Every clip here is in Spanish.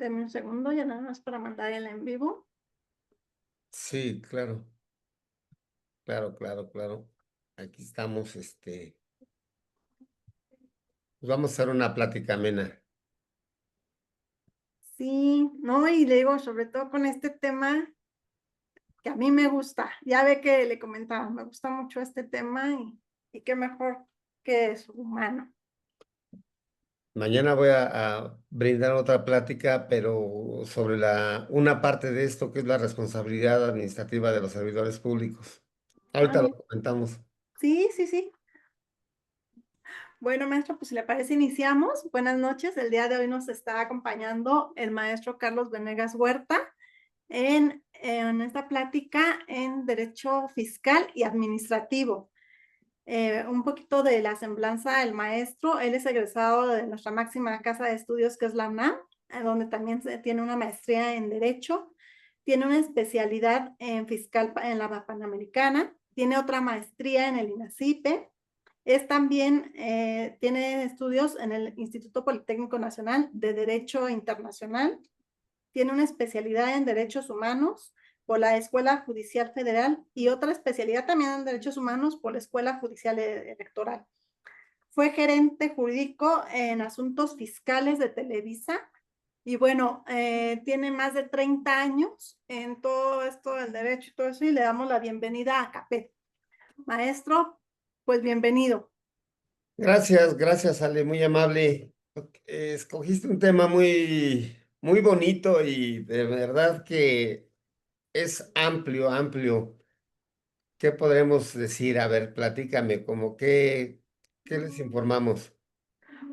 Deme un segundo, ya nada más para mandar el en vivo. Sí, claro, claro. Aquí estamos, pues vamos a hacer una plática amena. Sí, no, y le digo, sobre todo con este tema que a mí me gusta. Ya ve que le comentaba, me gusta mucho este tema y qué mejor que es humano. Mañana voy a brindar otra plática, pero sobre una parte de esto que es la responsabilidad administrativa de los servidores públicos. Ah, Ahorita lo bien. comentamos. Sí. Bueno, maestro, pues si le parece, iniciamos. Buenas noches. El día de hoy nos está acompañando el maestro Carlos Venegas Huerta en esta plática en Derecho Fiscal y Administrativo. Un poquito de la semblanza del maestro. Él es egresado de nuestra máxima casa de estudios, que es la UNAM, donde también tiene una maestría en Derecho, tiene una especialidad en fiscal en la Panamericana, tiene otra maestría en el INACIPE, es también, tiene estudios en el Instituto Politécnico Nacional de Derecho Internacional, tiene una especialidad en Derechos Humanos por la Escuela Judicial Federal y otra especialidad también en Derechos Humanos por la Escuela Judicial Electoral. Fue gerente jurídico en asuntos fiscales de Televisa y bueno, tiene más de 30 años en todo esto del derecho y todo eso, y le damos la bienvenida a CAPET. Maestro, pues bienvenido. Gracias, Ale, muy amable. Escogiste un tema muy bonito y de verdad que es amplio. ¿Qué podremos decir? A ver, platícame, ¿qué les informamos?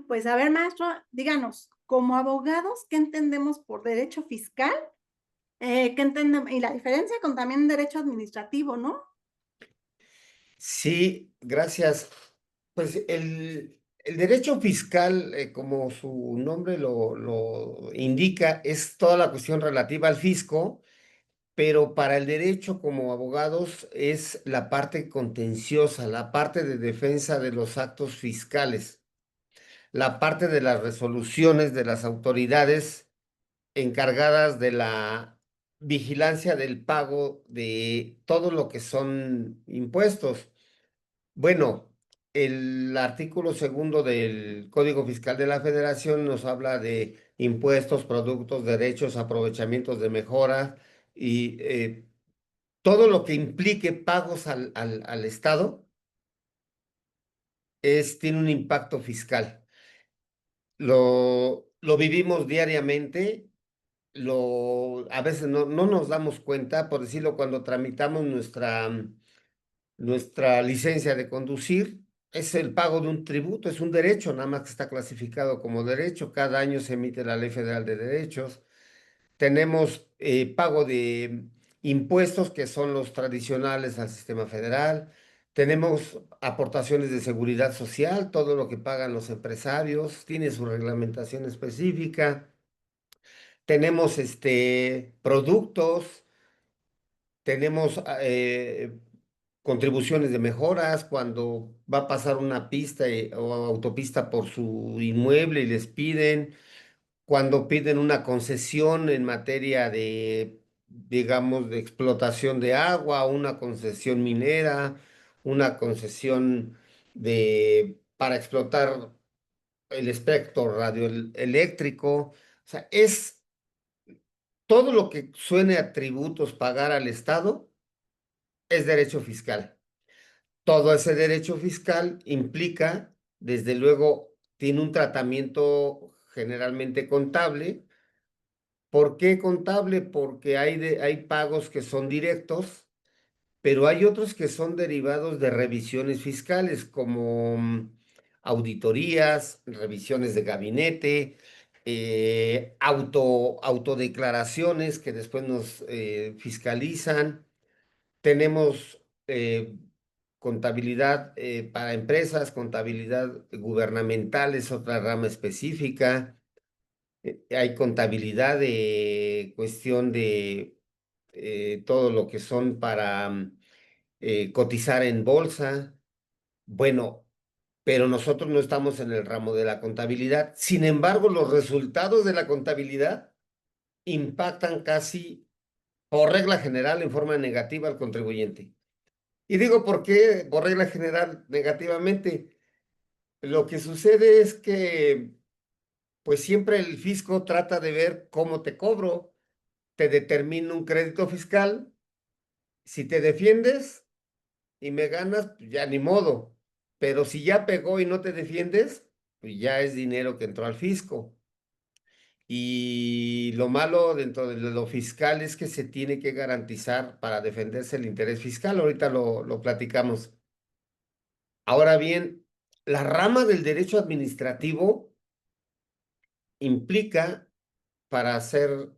Pues a ver, maestro, díganos, como abogados, ¿qué entendemos por derecho fiscal? ¿Qué entendemos? Y la diferencia con también derecho administrativo, ¿no? Sí, gracias. Pues el derecho fiscal, como su nombre lo indica, es toda la cuestión relativa al fisco, pero para el derecho como abogados es la parte contenciosa, la parte de defensa de los actos fiscales, la parte de las resoluciones de las autoridades encargadas de la vigilancia del pago de todo lo que son impuestos. Bueno, el artículo segundo del Código Fiscal de la Federación nos habla de impuestos, productos, derechos, aprovechamientos de mejora y todo lo que implique pagos al Estado tiene un impacto fiscal. Lo vivimos diariamente, a veces no nos damos cuenta, por decirlo, cuando tramitamos nuestra licencia de conducir, es el pago de un tributo, es un derecho, nada más que está clasificado como derecho. Cada año se emite la Ley Federal de Derechos. Tenemos pago de impuestos que son los tradicionales al sistema federal. Tenemos aportaciones de seguridad social, todo lo que pagan los empresarios, tiene su reglamentación específica. Tenemos productos, tenemos contribuciones de mejoras cuando va a pasar una pista o autopista por su inmueble y les piden, cuando piden una concesión en materia de, digamos, de explotación de agua, una concesión minera, una concesión para explotar el espectro radioeléctrico. O sea, es todo lo que suene a tributos pagar al Estado es derecho fiscal. Todo ese derecho fiscal implica, desde luego, tiene un tratamiento generalmente contable. ¿Por qué contable? Porque hay pagos que son directos, pero hay otros que son derivados de revisiones fiscales, como auditorías, revisiones de gabinete, autodeclaraciones que después nos fiscalizan. Tenemos contabilidad para empresas, contabilidad gubernamental es otra rama específica. Hay contabilidad de cuestión de todo lo que son para cotizar en bolsa. Bueno, pero nosotros no estamos en el ramo de la contabilidad. Sin embargo, los resultados de la contabilidad impactan casi por regla general en forma negativa al contribuyente. Y digo por qué, por regla general, negativamente. Lo que sucede es que, pues siempre el fisco trata de ver cómo te cobro, te determina un crédito fiscal, si te defiendes y me ganas, pues ya ni modo, pero si ya pegó y no te defiendes, pues ya es dinero que entró al fisco. Y lo malo dentro de lo fiscal es que se tiene que garantizar para defenderse el interés fiscal. Ahorita lo platicamos. Ahora bien, la rama del derecho administrativo implica, para hacer,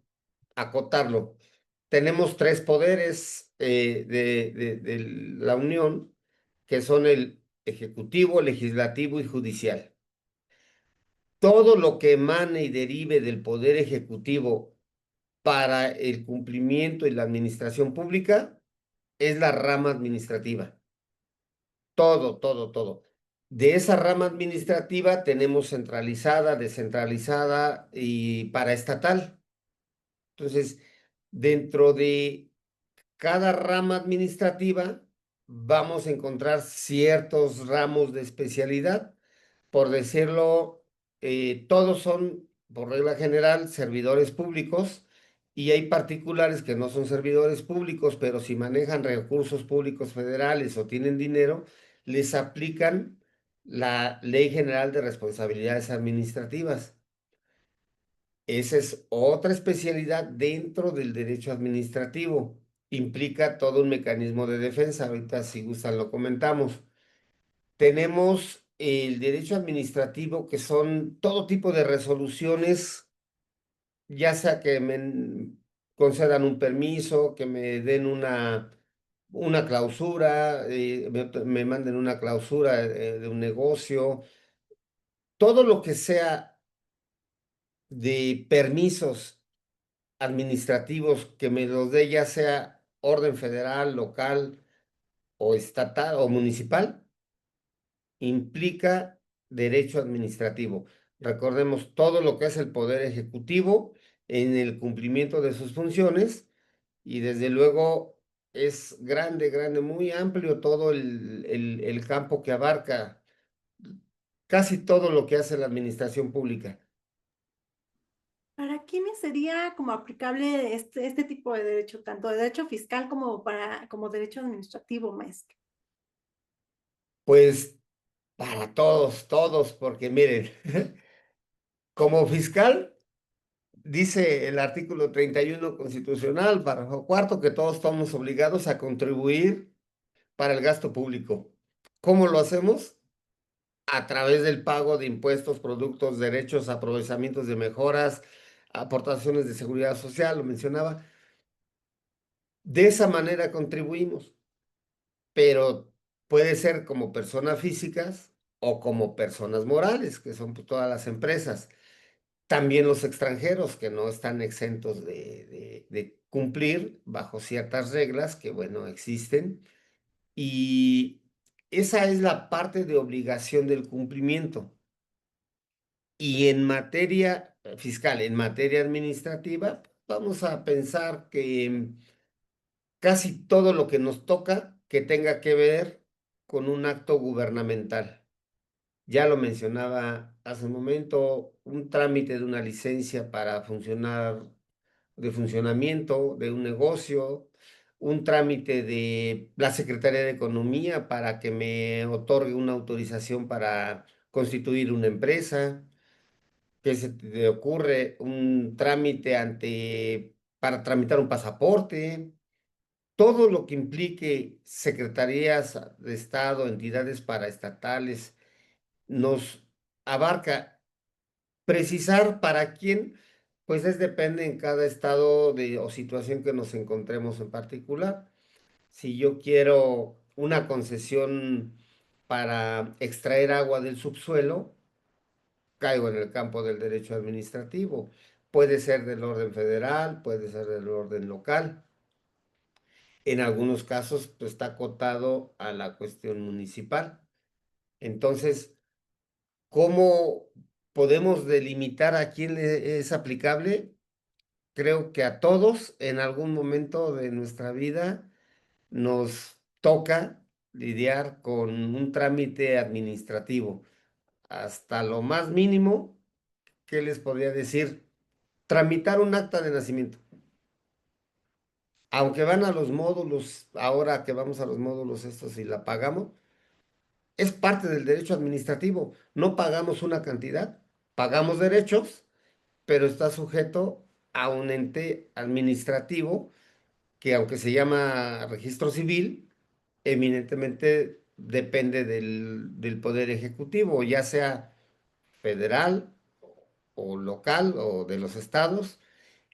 acotarlo, tenemos tres poderes de la Unión, que son el ejecutivo, legislativo y judicial. Todo lo que emane y derive del poder ejecutivo para el cumplimiento y la administración pública es la rama administrativa. Todo, todo, todo. De esa rama administrativa tenemos centralizada, descentralizada y paraestatal. Entonces, dentro de cada rama administrativa vamos a encontrar ciertos ramos de especialidad. Por decirlo, todos son, por regla general, servidores públicos y hay particulares que no son servidores públicos, pero si manejan recursos públicos federales o tienen dinero, les aplican la Ley General de Responsabilidades Administrativas. Esa es otra especialidad dentro del derecho administrativo. Implica todo un mecanismo de defensa. Ahorita, si gustan, lo comentamos. Tenemos el derecho administrativo, que son todo tipo de resoluciones, ya sea que me concedan un permiso, que me den una clausura, me manden una clausura de un negocio, todo lo que sea de permisos administrativos que me los dé ya sea orden federal, local o estatal o municipal, implica derecho administrativo. Recordemos todo lo que es el poder ejecutivo en el cumplimiento de sus funciones y desde luego es grande, grande, muy amplio todo el campo que abarca casi todo lo que hace la administración pública. ¿Para quiénes sería como aplicable este tipo de derecho, tanto de derecho fiscal como derecho administrativo, maestro? Pues para todos, todos, porque miren, como fiscal, dice el artículo 31 constitucional, párrafo cuarto, que todos estamos obligados a contribuir para el gasto público. ¿Cómo lo hacemos? A través del pago de impuestos, productos, derechos, aprovechamientos de mejoras, aportaciones de seguridad social, lo mencionaba. De esa manera contribuimos, pero puede ser como personas físicas o como personas morales, que son pues, todas las empresas. También los extranjeros que no están exentos de cumplir bajo ciertas reglas que, bueno, existen. Y esa es la parte de obligación del cumplimiento. Y en materia fiscal, en materia administrativa, vamos a pensar que casi todo lo que nos toca que tenga que ver con un acto gubernamental. Ya lo mencionaba hace un momento, un trámite de una licencia para funcionar, de funcionamiento de un negocio, un trámite de la Secretaría de Economía para que me otorgue una autorización para constituir una empresa, que se te ocurre un trámite para tramitar un pasaporte, todo lo que implique secretarías de Estado, entidades paraestatales, nos abarca. Precisar para quién, pues depende en cada estado o situación que nos encontremos en particular. Si yo quiero una concesión para extraer agua del subsuelo, caigo en el campo del derecho administrativo. Puede ser del orden federal, puede ser del orden local. En algunos casos, pues, está acotado a la cuestión municipal. Entonces, ¿cómo podemos delimitar a quién le es aplicable? creo que a todos en algún momento de nuestra vida nos toca lidiar con un trámite administrativo. Hasta lo más mínimo, ¿qué les podría decir? Tramitar un acta de nacimiento. Aunque van a los módulos, ahora que vamos a los módulos estos y la pagamos, es parte del derecho administrativo. No pagamos una cantidad, pagamos derechos, pero está sujeto a un ente administrativo que, aunque se llama registro civil, eminentemente depende del Poder Ejecutivo, ya sea federal o local o de los estados.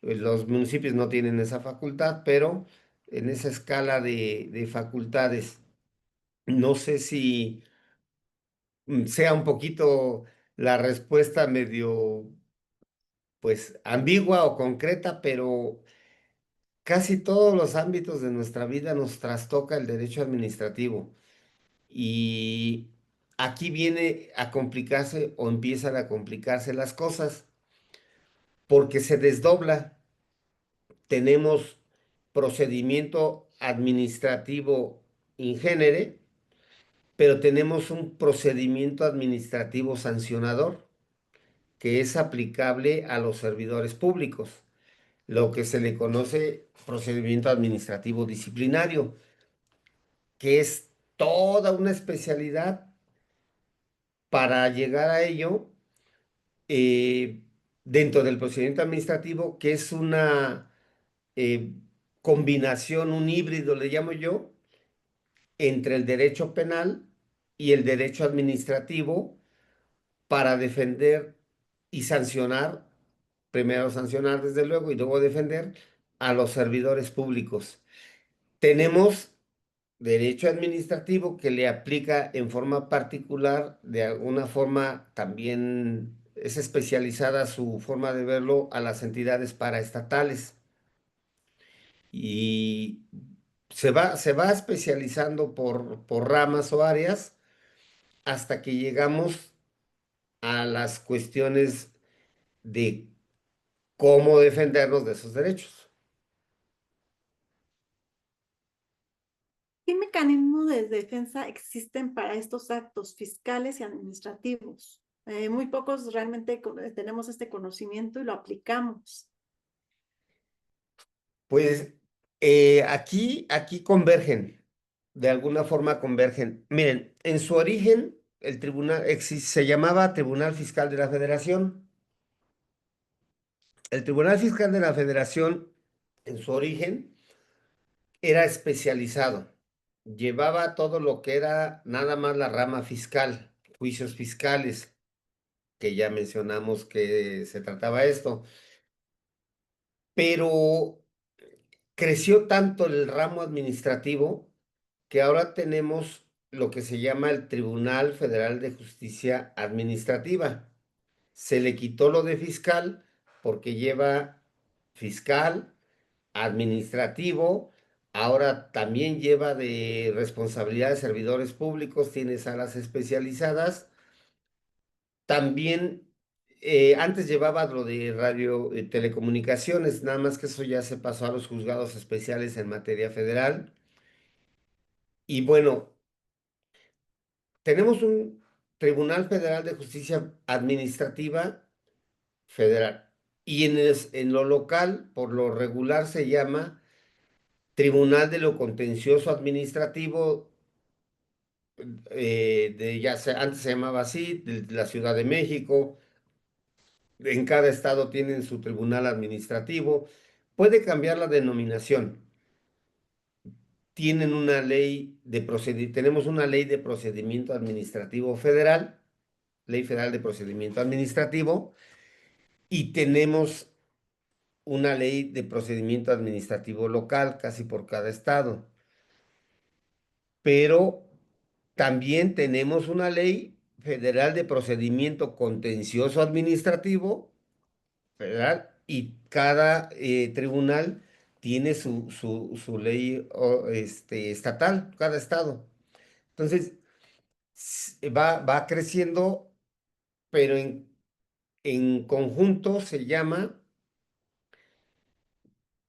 Los municipios no tienen esa facultad, pero en esa escala de facultades, no sé si sea un poquito la respuesta medio, pues, ambigua o concreta, pero casi todos los ámbitos de nuestra vida nos trastoca el derecho administrativo. Y aquí viene a complicarse o empiezan a complicarse las cosas porque se desdobla. Tenemos procedimiento administrativo in genere, pero tenemos un procedimiento administrativo sancionador que es aplicable a los servidores públicos, lo que se le conoce procedimiento administrativo disciplinario, que es toda una especialidad para llegar a ello eh, dentro del procedimiento administrativo, que es una eh, combinación, un híbrido, le llamo yo, entre el derecho penal y el derecho administrativo para defender y sancionar, primero sancionar desde luego y luego defender a los servidores públicos. Tenemos derecho administrativo que le aplica en forma particular, de alguna forma también es especializada su forma de verlo a las entidades paraestatales y se va especializando por ramas o áreas hasta que llegamos a las cuestiones de cómo defendernos de esos derechos. ¿Qué mecanismos de defensa existen para estos actos fiscales y administrativos? Muy pocos realmente tenemos este conocimiento y lo aplicamos. Pues aquí convergen, de alguna forma convergen. Miren, en su origen, el tribunal se llamaba Tribunal Fiscal de la Federación. El Tribunal Fiscal de la Federación, en su origen, era especializado. Llevaba todo lo que era nada más la rama fiscal, juicios fiscales, que ya mencionamos que se trataba esto. Pero creció tanto el ramo administrativo que ahora tenemos lo que se llama el Tribunal Federal de Justicia Administrativa. Se le quitó lo de fiscal porque lleva fiscal, administrativo, ahora también lleva de responsabilidad de servidores públicos, tiene salas especializadas. También antes llevaba lo de radio telecomunicaciones, nada más que eso ya se pasó a los juzgados especiales en materia federal. Y bueno, tenemos un Tribunal Federal de Justicia Administrativa Federal. Y en lo local, por lo regular, se llama Tribunal de lo Contencioso Administrativo, antes se llamaba así, de la Ciudad de México. En cada estado tienen su tribunal administrativo. Puede cambiar la denominación. Tenemos una ley de procedimiento administrativo federal, Ley Federal de Procedimiento Administrativo, y tenemos una ley de procedimiento administrativo local, casi por cada estado. Pero también tenemos una ley federal de procedimiento contencioso administrativo federal y cada tribunal tiene su ley estatal, cada estado. Entonces, va creciendo, pero en conjunto se llama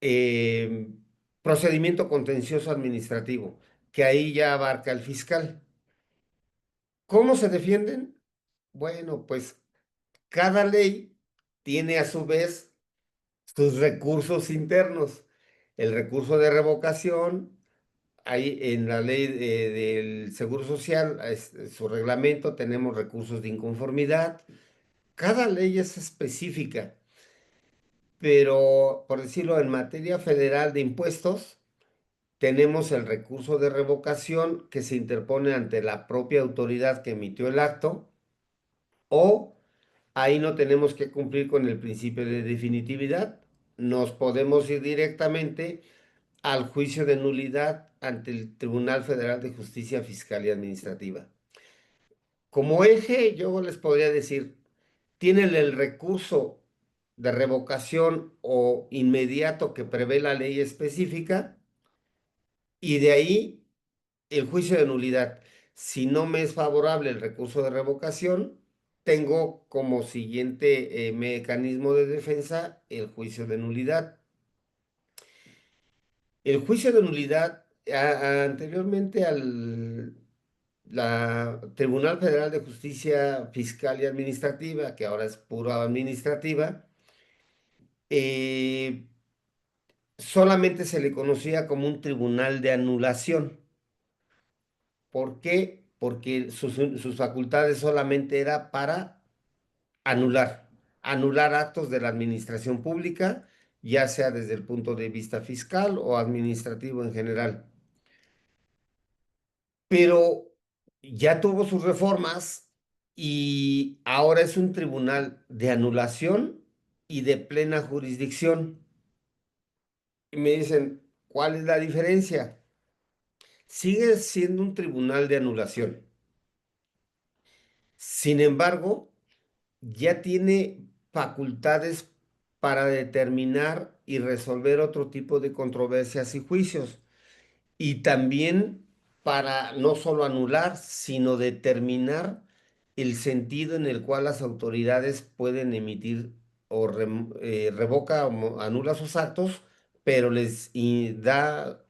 eh, procedimiento contencioso administrativo, que ahí ya abarca el fiscal. ¿Cómo se defienden? Bueno, pues cada ley tiene a su vez sus recursos internos. El recurso de revocación, ahí en la ley del Seguro Social, su reglamento, tenemos recursos de inconformidad. Cada ley es específica, pero por decirlo, en materia federal de impuestos, tenemos el recurso de revocación que se interpone ante la propia autoridad que emitió el acto, o ahí no tenemos que cumplir con el principio de definitividad. Nos podemos ir directamente al juicio de nulidad ante el Tribunal Federal de Justicia Fiscal y Administrativa. Como eje, yo les podría decir, tienen el recurso de revocación o inmediato que prevé la ley específica, y de ahí el juicio de nulidad. Si no me es favorable el recurso de revocación, tengo como siguiente mecanismo de defensa el juicio de nulidad. El juicio de nulidad, anteriormente al Tribunal Federal de Justicia Fiscal y Administrativa, que ahora es pura administrativa, eh, solamente se le conocía como un tribunal de anulación. ¿Por qué? Porque sus facultades solamente era para anular actos de la administración pública, ya sea desde el punto de vista fiscal o administrativo en general. Pero ya tuvo sus reformas y ahora es un tribunal de anulación y de plena jurisdicción. Y me dicen, ¿cuál es la diferencia? Sigue siendo un tribunal de anulación. Sin embargo, ya tiene facultades para determinar y resolver otro tipo de controversias y juicios. Y también para no solo anular, sino determinar el sentido en el cual las autoridades pueden emitir o revoca o anula sus actos, pero da,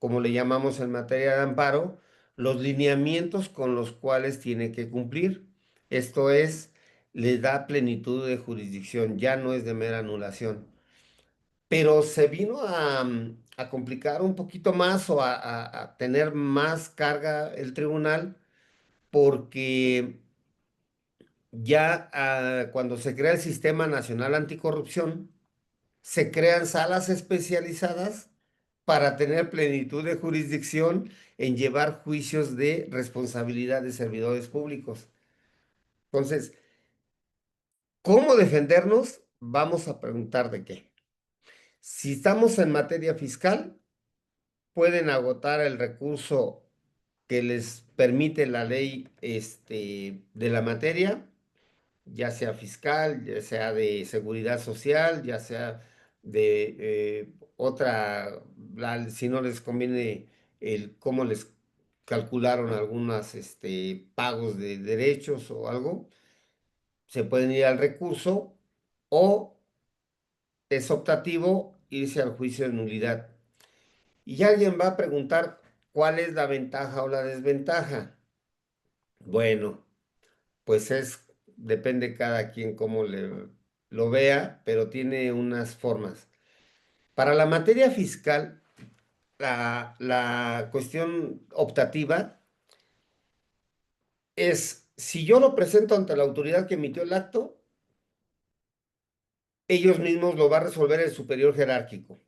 como le llamamos en materia de amparo, los lineamientos con los cuales tiene que cumplir. Esto es, le da plenitud de jurisdicción, ya no es de mera anulación. Pero se vino a complicar un poquito más o a tener más carga el tribunal, porque ya cuando se crea el Sistema Nacional Anticorrupción, se crean salas especializadas para tener plenitud de jurisdicción en llevar juicios de responsabilidad de servidores públicos. Entonces, ¿cómo defendernos? Vamos a preguntar de qué. Si estamos en materia fiscal, pueden agotar el recurso que les permite la ley de la materia, ya sea fiscal, ya sea de seguridad social, ya sea de otra, si no les conviene el cómo les calcularon algunos pagos de derechos o algo, se pueden ir al recurso, o es optativo irse al juicio de nulidad. Y alguien va a preguntar cuál es la ventaja o la desventaja. Bueno, pues depende cada quien cómo lo vea, pero tiene unas formas. Para la materia fiscal, la cuestión optativa es, si yo lo presento ante la autoridad que emitió el acto, ellos mismos lo va a resolver el superior jerárquico.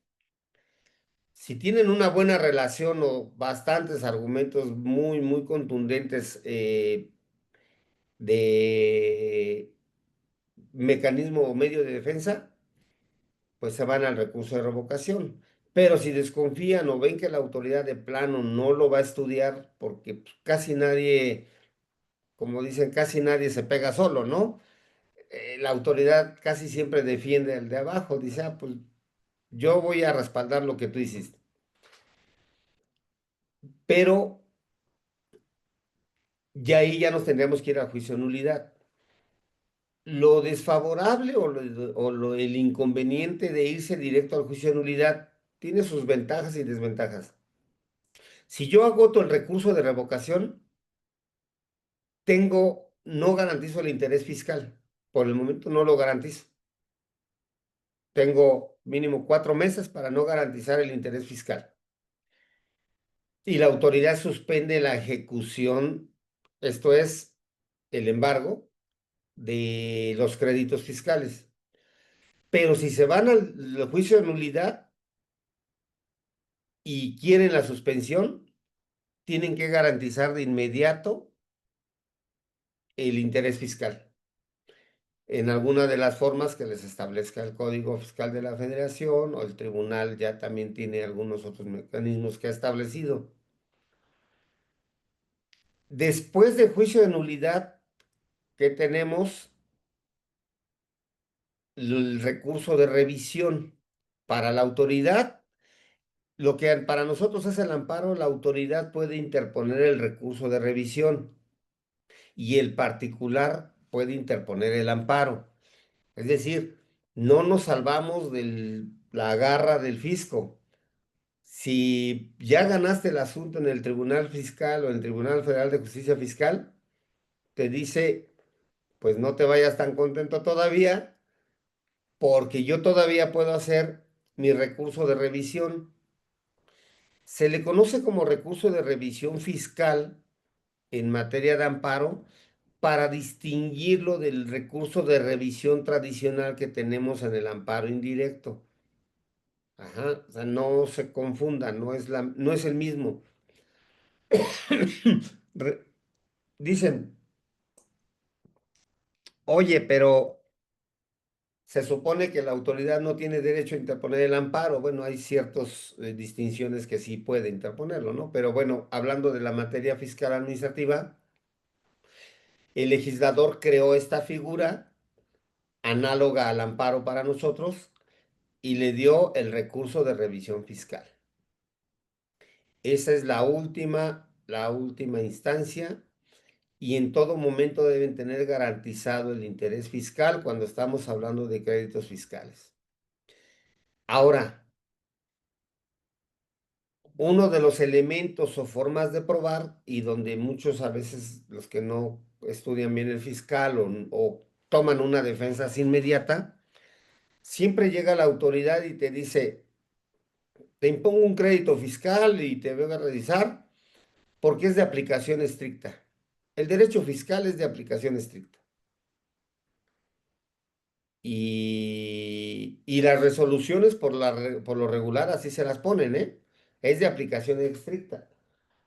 Si tienen una buena relación o bastantes argumentos muy, muy contundentes de mecanismo o medio de defensa, pues se van al recurso de revocación. Pero si desconfían o ven que la autoridad de plano no lo va a estudiar, porque pues, casi nadie, como dicen, casi nadie se pega solo, ¿no? La autoridad casi siempre defiende al de abajo, dice, ah, pues yo voy a respaldar lo que tú hiciste. Pero ya ahí ya nos tendríamos que ir a juicio de nulidad. Lo desfavorable el inconveniente de irse directo al juicio de nulidad tiene sus ventajas y desventajas. Si yo agoto el recurso de revocación, no garantizo el interés fiscal. Por el momento no lo garantizo. Tengo mínimo 4 meses para no garantizar el interés fiscal. Y la autoridad suspende la ejecución, esto es, el embargo de los créditos fiscales. Pero si se van al juicio de nulidad y quieren la suspensión, tienen que garantizar de inmediato el interés fiscal en alguna de las formas que les establezca el Código Fiscal de la Federación, o el tribunal ya también tiene algunos otros mecanismos que ha establecido. Después del juicio de nulidad que tenemos, el recurso de revisión para la autoridad, lo que para nosotros es el amparo, la autoridad puede interponer el recurso de revisión y el particular puede interponer el amparo. Es decir, no nos salvamos de la garra del fisco. Si ya ganaste el asunto en el Tribunal Fiscal o en el Tribunal Federal de Justicia Fiscal, te dice, pues no te vayas tan contento todavía, porque yo todavía puedo hacer mi recurso de revisión. Se le conoce como recurso de revisión fiscal en materia de amparo para distinguirlo del recurso de revisión tradicional que tenemos en el amparo indirecto. Ajá, o sea, no se confunda, no es el mismo. Re- Dicen, oye, pero se supone que la autoridad no tiene derecho a interponer el amparo. Bueno, hay ciertas distinciones que sí puede interponerlo, ¿no? Pero bueno, hablando de la materia fiscal administrativa, el legislador creó esta figura análoga al amparo para nosotros y le dio el recurso de revisión fiscal. Esa es la última instancia y en todo momento deben tener garantizado el interés fiscal cuando estamos hablando de créditos fiscales. Ahora, uno de los elementos o formas de probar y donde muchos a veces los que no estudian bien el fiscal o toman una defensa así inmediata, siempre llega la autoridad y te dice, te impongo un crédito fiscal y te voy a revisar porque es de aplicación estricta. El derecho fiscal es de aplicación estricta. Y las resoluciones por lo regular así se las ponen, ¿eh? Es de aplicación estricta.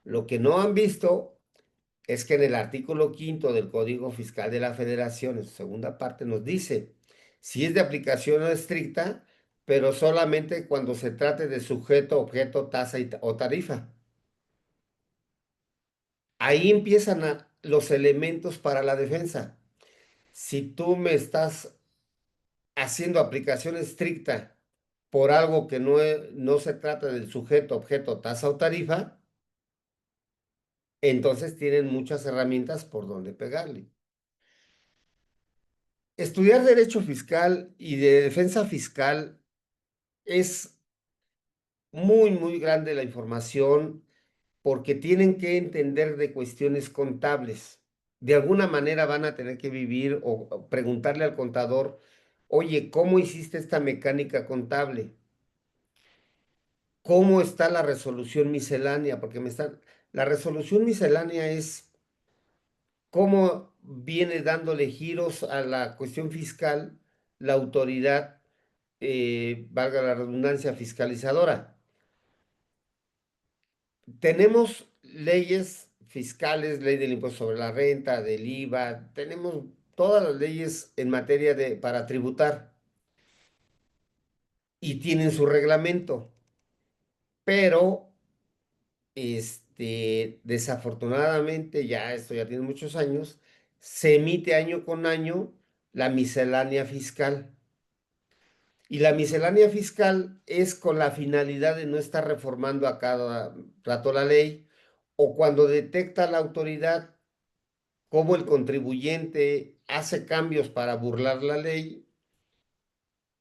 Lo que no han visto es que en el artículo quinto del Código Fiscal de la Federación, en su segunda parte, nos dice, si es de aplicación estricta, pero solamente cuando se trate de sujeto, objeto, tasa o tarifa. Ahí empiezan los elementos para la defensa. Si tú me estás haciendo aplicación estricta por algo que no se trata del sujeto, objeto, tasa o tarifa, entonces tienen muchas herramientas por donde pegarle. Estudiar derecho fiscal y de defensa fiscal es muy grande la información porque tienen que entender de cuestiones contables. De alguna manera van a tener que vivir o preguntarle al contador, oye, ¿cómo hiciste esta mecánica contable? ¿Cómo está la resolución miscelánea? La resolución miscelánea es cómo viene dándole giros a la cuestión fiscal la autoridad, valga la redundancia, fiscalizadora. Tenemos leyes fiscales, ley del impuesto sobre la renta, del IVA, tenemos todas las leyes en materia para tributar y tienen su reglamento, pero desafortunadamente, ya esto ya tiene muchos años, se emite año con año la miscelánea fiscal. Y la miscelánea fiscal es con la finalidad de no estar reformando a cada rato la ley o cuando detecta la autoridad cómo el contribuyente hace cambios para burlar la ley,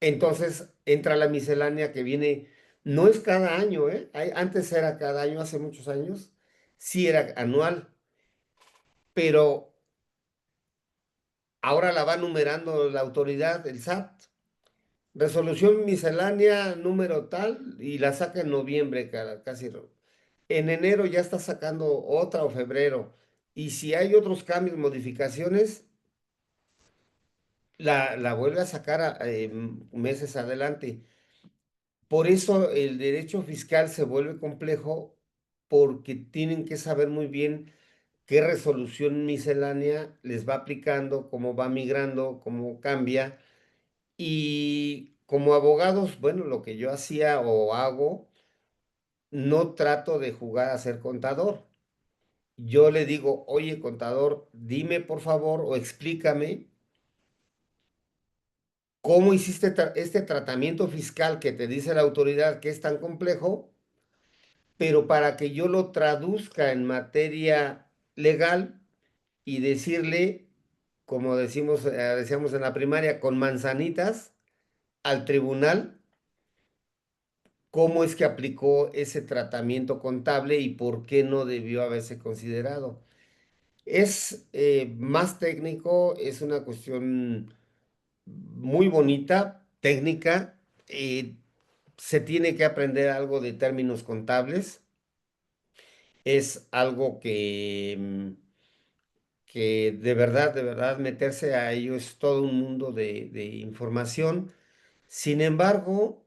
entonces entra la miscelánea que viene, no es cada año, ¿eh? Antes era cada año, hace muchos años, sí era anual, pero ahora la va numerando la autoridad, el SAT. Resolución miscelánea número tal y la saca en noviembre, casi. En enero ya está sacando otra o febrero. Y si hay otros cambios, modificaciones, la vuelve a sacar meses adelante. Por eso el derecho fiscal se vuelve complejo porque tienen que saber muy bien qué resolución miscelánea les va aplicando, cómo va migrando, cómo cambia. Y como abogados, bueno, lo que yo hacía o hago, no trato de jugar a ser contador. Yo le digo, oye, contador, dime por favor o explícame cómo hiciste este tratamiento fiscal que te dice la autoridad que es tan complejo, pero para que yo lo traduzca en materia legal y decirle, como decíamos en la primaria, con manzanitas al tribunal, cómo es que aplicó ese tratamiento contable y por qué no debió haberse considerado. Es más técnico, es una cuestión muy bonita, técnica. Se tiene que aprender algo de términos contables. Es algo que de verdad, meterse a ello es todo un mundo de información. Sin embargo,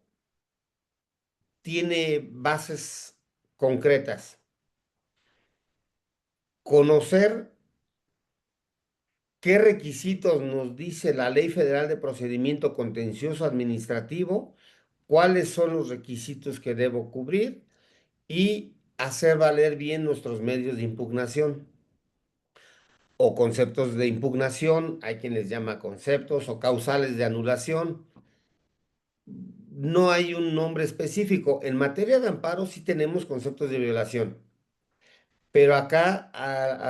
tiene bases concretas. Conocer qué requisitos nos dice la Ley Federal de Procedimiento Contencioso Administrativo, cuáles son los requisitos que debo cubrir y hacer valer bien nuestros medios de impugnación o conceptos de impugnación, hay quien les llama conceptos o causales de anulación. No hay un nombre específico. En materia de amparo sí tenemos conceptos de violación, pero acá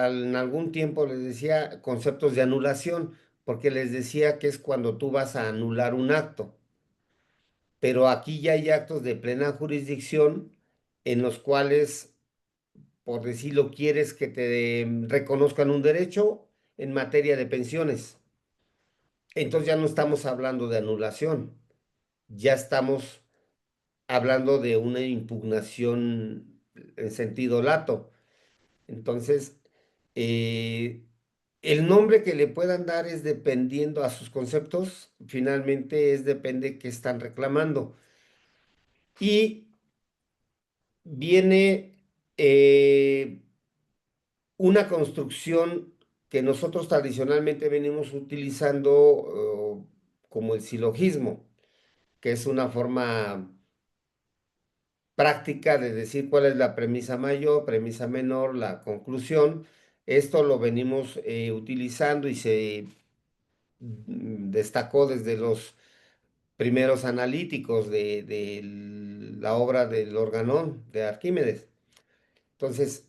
en algún tiempo les decía conceptos de anulación, porque les decía que es cuando tú vas a anular un acto, pero aquí ya hay actos de plena jurisdicción en los cuales, por decirlo, quieres que te reconozcan un derecho en materia de pensiones. Entonces ya no estamos hablando de anulación, ya estamos hablando de una impugnación en sentido lato. Entonces, eh, el nombre que le puedan dar es dependiendo a sus conceptos, finalmente es depende qué están reclamando. Y viene una construcción que nosotros tradicionalmente venimos utilizando como el silogismo, que es una forma práctica de decir cuál es la premisa mayor, premisa menor, la conclusión. Esto lo venimos utilizando y se destacó desde los primeros analíticos de la obra del Organón de Arquímedes. Entonces,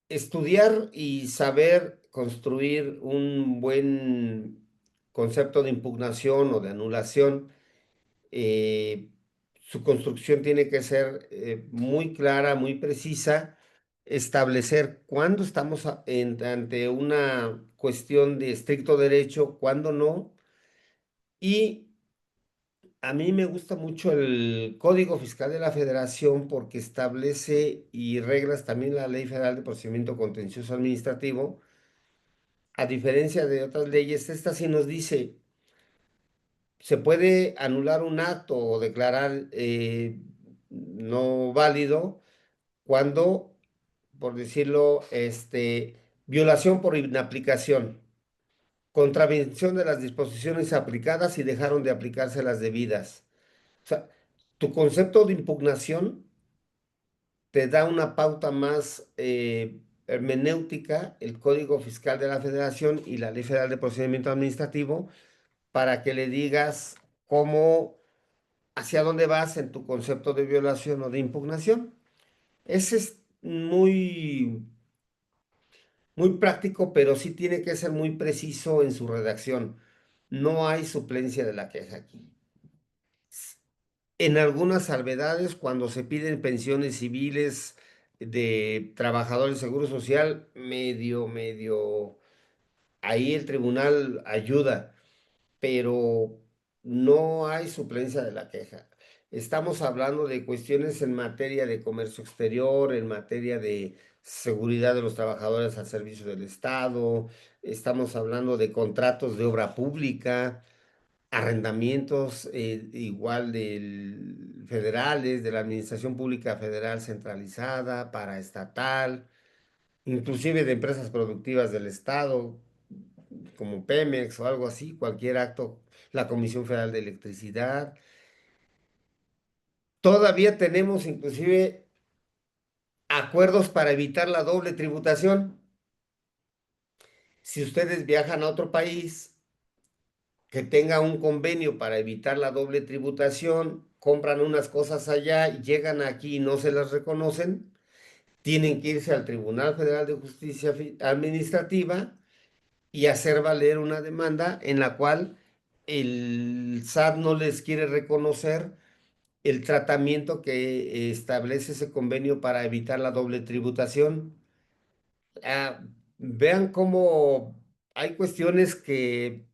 estudiar y saber construir un buen concepto de impugnación o de anulación, eh, su construcción tiene que ser muy clara, muy precisa, establecer cuándo estamos ante una cuestión de estricto derecho, cuándo no. Y a mí me gusta mucho el Código Fiscal de la Federación porque establece y reglas también la Ley Federal de Procedimiento Contencioso Administrativo. A diferencia de otras leyes, esta sí nos dice, se puede anular un acto o declarar no válido cuando, por decirlo, violación por inaplicación, contravención de las disposiciones aplicadas y dejaron de aplicarse las debidas. O sea, tu concepto de impugnación te da una pauta más hermenéutica, el Código Fiscal de la Federación y la Ley Federal de Procedimiento Administrativo, para que le digas cómo, hacia dónde vas en tu concepto de violación o de impugnación. Ese es muy muy práctico, pero sí tiene que ser muy preciso en su redacción. No hay suplencia de la queja aquí. En algunas salvedades, cuando se piden pensiones civiles de trabajadores de seguro social, medio, ahí el tribunal ayuda, pero no hay suplencia de la queja. Estamos hablando de cuestiones en materia de comercio exterior, en materia de seguridad de los trabajadores al servicio del Estado, estamos hablando de contratos de obra pública, arrendamientos igual del federales, de la Administración Pública Federal centralizada, paraestatal, inclusive de empresas productivas del Estado, como Pemex o algo así, cualquier acto, la Comisión Federal de Electricidad. Todavía tenemos inclusive acuerdos para evitar la doble tributación. Si ustedes viajan a otro país que tenga un convenio para evitar la doble tributación, compran unas cosas allá y llegan aquí y no se las reconocen, tienen que irse al Tribunal Federal de Justicia Administrativa y hacer valer una demanda en la cual el SAT no les quiere reconocer el tratamiento que establece ese convenio para evitar la doble tributación. Ah, vean cómo hay cuestiones que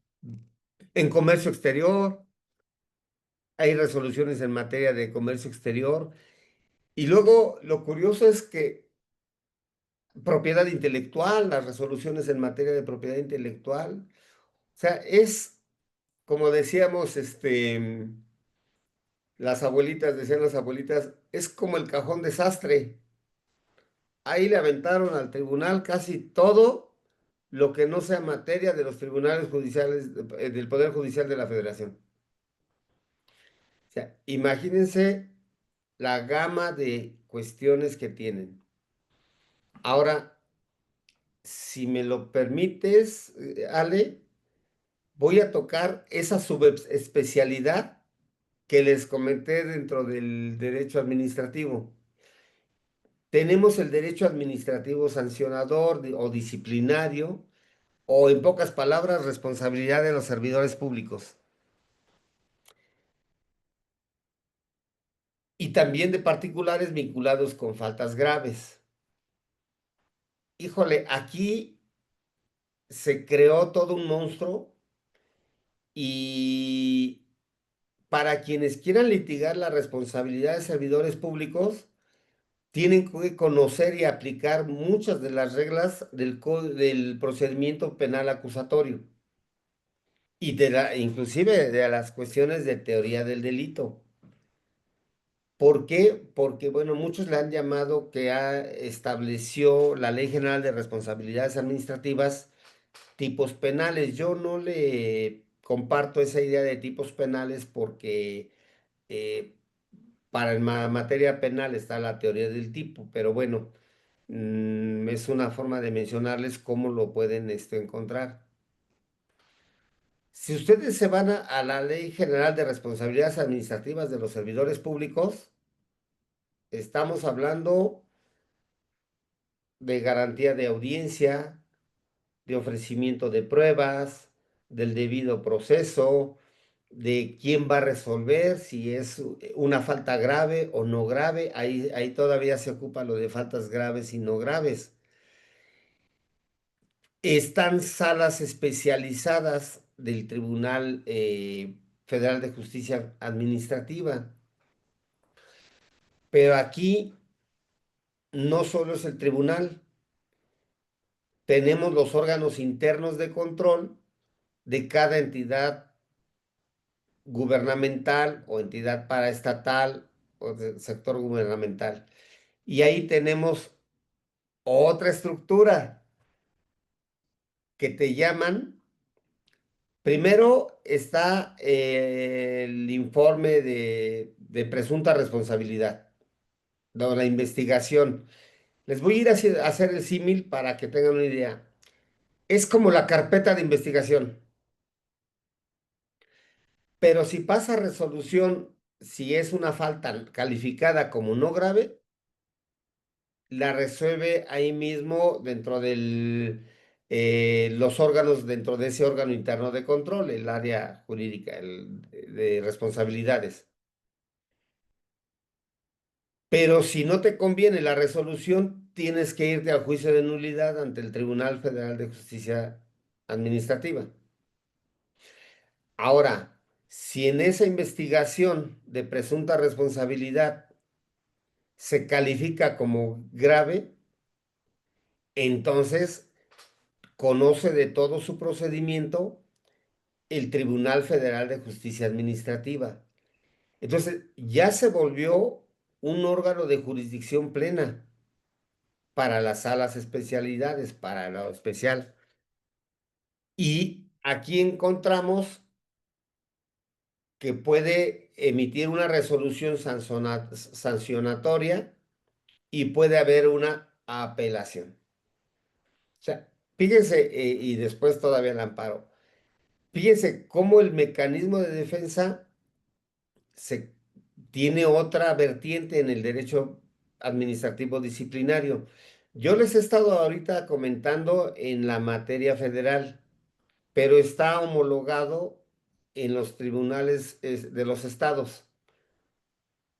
en comercio exterior, hay resoluciones en materia de comercio exterior, y luego lo curioso es que propiedad intelectual, las resoluciones en materia de propiedad intelectual, o sea, es como decíamos, las abuelitas, decían las abuelitas, es como el cajón desastre. Ahí le aventaron al tribunal casi todo lo que no sea materia de los tribunales judiciales, del Poder Judicial de la Federación. O sea, imagínense la gama de cuestiones que tienen. Ahora, si me lo permites, Ale, voy a tocar esa subespecialidad que les comenté dentro del derecho administrativo. Tenemos el derecho administrativo sancionador o disciplinario, o en pocas palabras, responsabilidad de los servidores públicos y también de particulares vinculados con faltas graves. Híjole, aquí se creó todo un monstruo y para quienes quieran litigar la responsabilidad de servidores públicos, tienen que conocer y aplicar muchas de las reglas del procedimiento penal acusatorio y inclusive de las cuestiones de teoría del delito. ¿Por qué? Porque, bueno, muchos le han llamado que estableció la Ley General de Responsabilidades Administrativas tipos penales. Yo no le comparto esa idea de tipos penales porque eh, para materia penal está la teoría del tipo, pero bueno, es una forma de mencionarles cómo lo pueden encontrar. Si ustedes se van a la Ley General de Responsabilidades Administrativas de los Servidores Públicos, estamos hablando de garantía de audiencia, de ofrecimiento de pruebas, del debido proceso, de quién va a resolver, si es una falta grave o no grave. Ahí todavía se ocupa lo de faltas graves y no graves. Están salas especializadas del Tribunal Federal de Justicia Administrativa, pero aquí no solo es el tribunal, tenemos los órganos internos de control de cada entidad gubernamental o entidad paraestatal o del sector gubernamental. Y ahí tenemos otra estructura que te llaman. Primero está el informe de presunta responsabilidad, la investigación. Les voy a ir a hacer el símil para que tengan una idea. Es como la carpeta de investigación, pero si pasa resolución, si es una falta calificada como no grave, la resuelve ahí mismo dentro los órganos, dentro de ese órgano interno de control, el área jurídica, de responsabilidades. Pero si no te conviene la resolución, tienes que irte al juicio de nulidad ante el Tribunal Federal de Justicia Administrativa. Ahora, si en esa investigación de presunta responsabilidad se califica como grave, entonces conoce de todo su procedimiento el Tribunal Federal de Justicia Administrativa. Entonces, ya se volvió un órgano de jurisdicción plena para las salas especialidades, para lo especial. Y aquí encontramos que puede emitir una resolución sancionatoria y puede haber una apelación. O sea, fíjense, y después todavía el amparo. Fíjense cómo el mecanismo de defensa se tiene otra vertiente en el derecho administrativo disciplinario. Yo les he estado ahorita comentando en la materia federal, pero está homologado en los tribunales de los estados.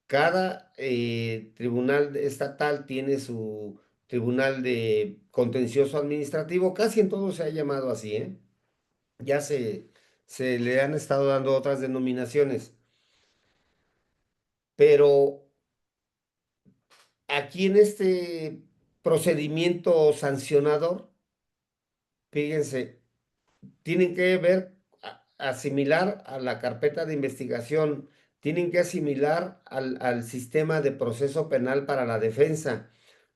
Cada tribunal estatal tiene su tribunal de contencioso administrativo, casi en todo se ha llamado así, ¿eh? Ya se le han estado dando otras denominaciones, pero aquí en este procedimiento sancionador, fíjense, tienen que ver, asimilar a la carpeta de investigación, tienen que asimilar al sistema de proceso penal para la defensa,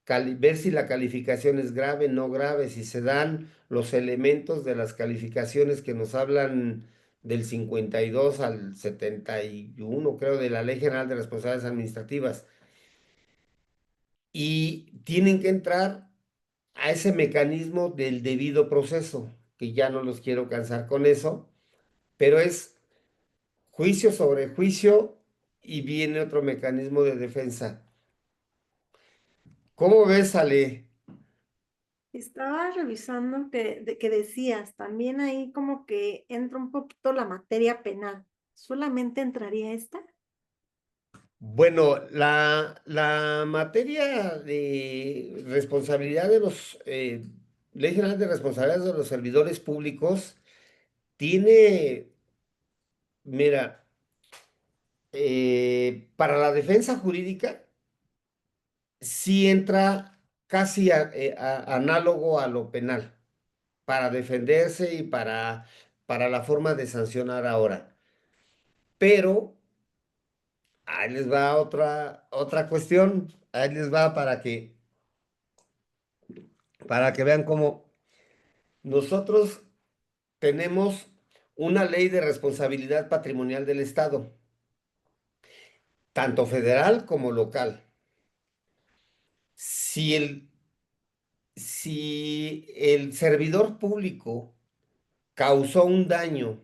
ver si la calificación es grave, no grave, si se dan los elementos de las calificaciones que nos hablan del 52 al 71, creo, de la Ley General de Responsabilidades Administrativas. Y tienen que entrar a ese mecanismo del debido proceso, que ya no los quiero cansar con eso, pero es juicio sobre juicio y viene otro mecanismo de defensa. ¿Cómo ves, Ale? Estaba revisando que decías, también ahí como que entra un poquito la materia penal. ¿Solamente entraría esta? Bueno, la materia de responsabilidad de los, Ley General de Responsabilidades de los Servidores Públicos tiene, mira, para la defensa jurídica, sí entra casi análogo a lo penal, para defenderse y para la forma de sancionar ahora. Pero ahí les va otra cuestión, ahí les va para que vean cómo nosotros tenemos una ley de responsabilidad patrimonial del Estado, tanto federal como local. Si si el servidor público causó un daño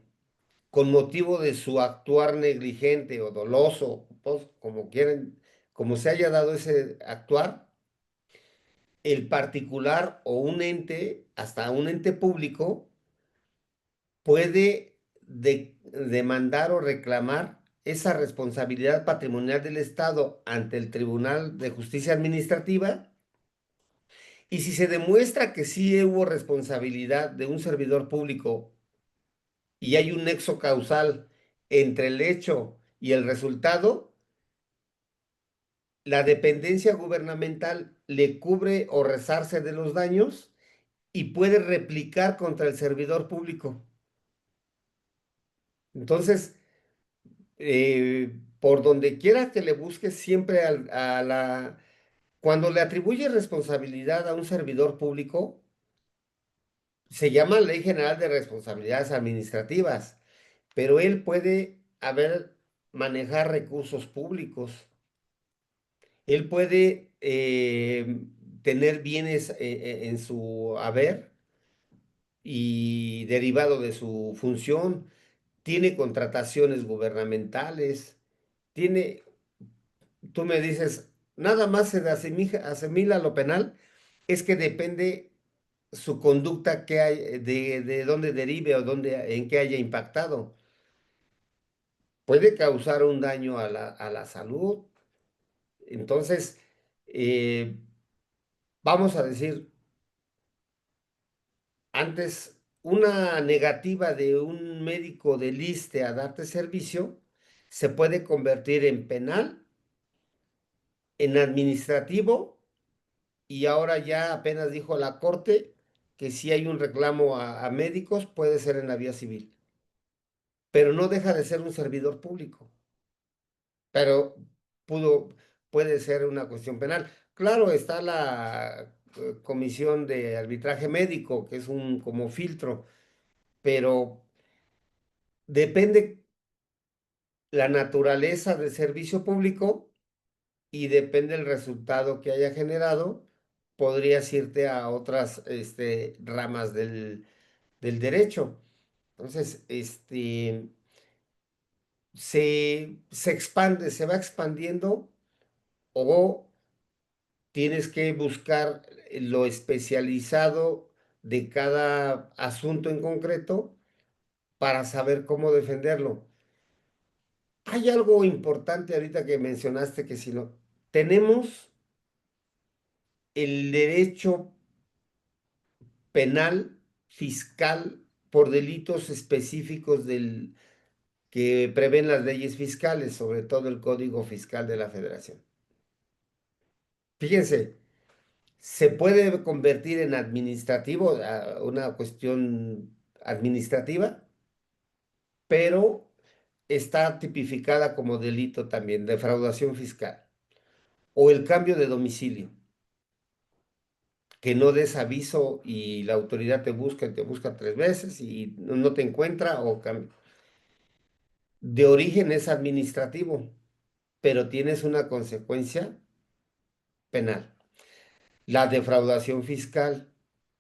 con motivo de su actuar negligente o doloso, pues, como quieren, como se haya dado ese actuar, el particular o un ente, hasta un ente público, puede demandar o reclamar esa responsabilidad patrimonial del Estado ante el Tribunal de Justicia Administrativa. Y si se demuestra que sí hubo responsabilidad de un servidor público y hay un nexo causal entre el hecho y el resultado, la dependencia gubernamental le cubre o resarce de los daños y puede replicar contra el servidor público. Entonces, por donde quiera que le busques, siempre cuando le atribuye responsabilidad a un servidor público, se llama Ley General de Responsabilidades Administrativas, pero él puede manejar recursos públicos. Él puede tener bienes en su haber y derivado de su función, tiene contrataciones gubernamentales, tiene, tú me dices, nada más se asimila a lo penal, es que depende su conducta que hay, de dónde derive o dónde, en qué haya impactado. Puede causar un daño a la salud. Entonces, eh, vamos a decir, antes una negativa de un médico del ISSSTE a darte servicio se puede convertir en penal, en administrativo, y ahora ya apenas dijo la Corte que si hay un reclamo a médicos puede ser en la vía civil, pero no deja de ser un servidor público, pero pudo, puede ser una cuestión penal. Claro, está la comisión de arbitraje médico, que es un como filtro, pero depende la naturaleza del servicio público y depende el resultado que haya generado, podrías irte a otras ramas del derecho. Entonces, se expande, se va expandiendo o tienes que buscar lo especializado de cada asunto en concreto para saber cómo defenderlo. Hay algo importante ahorita que mencionaste que si no, tenemos el derecho penal fiscal por delitos específicos que prevén las leyes fiscales, sobre todo el Código Fiscal de la Federación. Fíjense, se puede convertir en administrativo, una cuestión administrativa, pero está tipificada como delito también, defraudación fiscal, o el cambio de domicilio, que no des aviso y la autoridad te busca 3 veces y no te encuentra, o de origen es administrativo, pero tienes una consecuencia penal. La defraudación fiscal